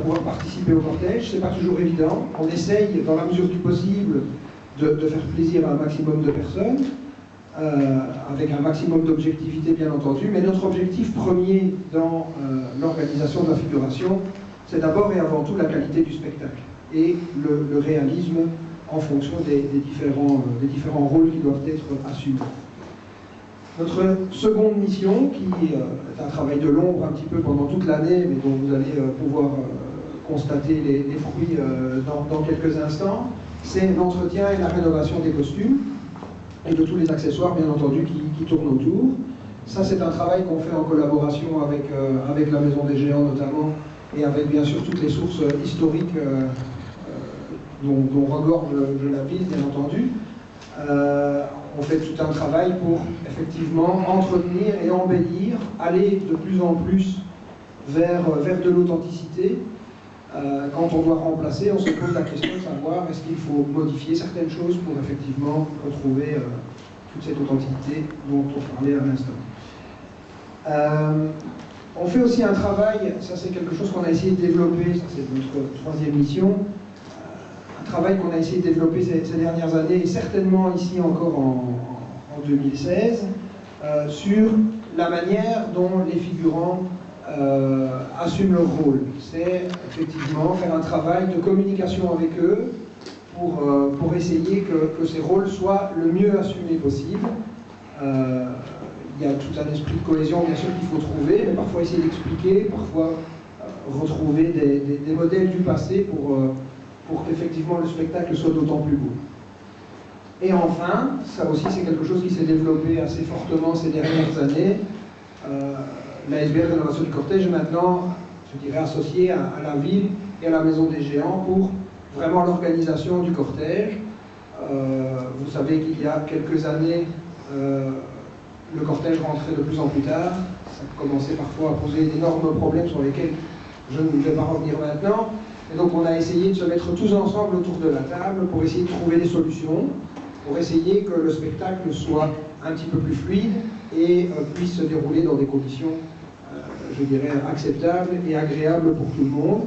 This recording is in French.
pouvoir participer au cortège. C'est pas toujours évident. On essaye, dans la mesure du possible, de faire plaisir à un maximum de personnes, avec un maximum d'objectivité bien entendu, mais notre objectif premier dans l'organisation de la figuration, c'est d'abord et avant tout la qualité du spectacle et le réalisme en fonction des différents rôles qui doivent être assumés. Notre seconde mission, qui est un travail de l'ombre un petit peu pendant toute l'année, mais dont vous allez pouvoir constater les fruits dans quelques instants, c'est l'entretien et la rénovation des costumes et de tous les accessoires, bien entendu, qui tournent autour. Ça, c'est un travail qu'on fait en collaboration avec la Maison des Géants notamment, et avec bien sûr toutes les sources historiques dont regorge la ville, bien entendu. On fait tout un travail pour effectivement entretenir et embellir, aller de plus en plus vers de l'authenticité. Quand on doit remplacer, on se pose la question de savoir est-ce qu'il faut modifier certaines choses pour effectivement retrouver toute cette authenticité dont on parlait à l'instant. On fait aussi un travail, ça c'est quelque chose qu'on a essayé de développer, ça c'est notre troisième mission, un travail qu'on a essayé de développer ces dernières années, et certainement ici encore en 2016, sur la manière dont les figurants assument leur rôle. C'est effectivement faire un travail de communication avec eux pour essayer que ces rôles soient le mieux assumés possible. Il y a tout un esprit de cohésion bien sûr qu'il faut trouver, mais parfois essayer d'expliquer, parfois retrouver des modèles du passé pour qu'effectivement le spectacle soit d'autant plus beau. Et enfin, ça aussi c'est quelque chose qui s'est développé assez fortement ces dernières années, la SBL Rénovation du Cortège est maintenant, je dirais, associée à la ville et à la Maison des Géants pour vraiment l'organisation du cortège. Vous savez qu'il y a quelques années, le cortège rentrait de plus en plus tard. Ça commençait parfois à poser d'énormes problèmes sur lesquels je ne vais pas revenir maintenant. Et donc on a essayé de se mettre tous ensemble autour de la table pour essayer de trouver des solutions, pour essayer que le spectacle soit un petit peu plus fluide et puisse se dérouler dans des conditions, je dirais, acceptables et agréables pour tout le monde.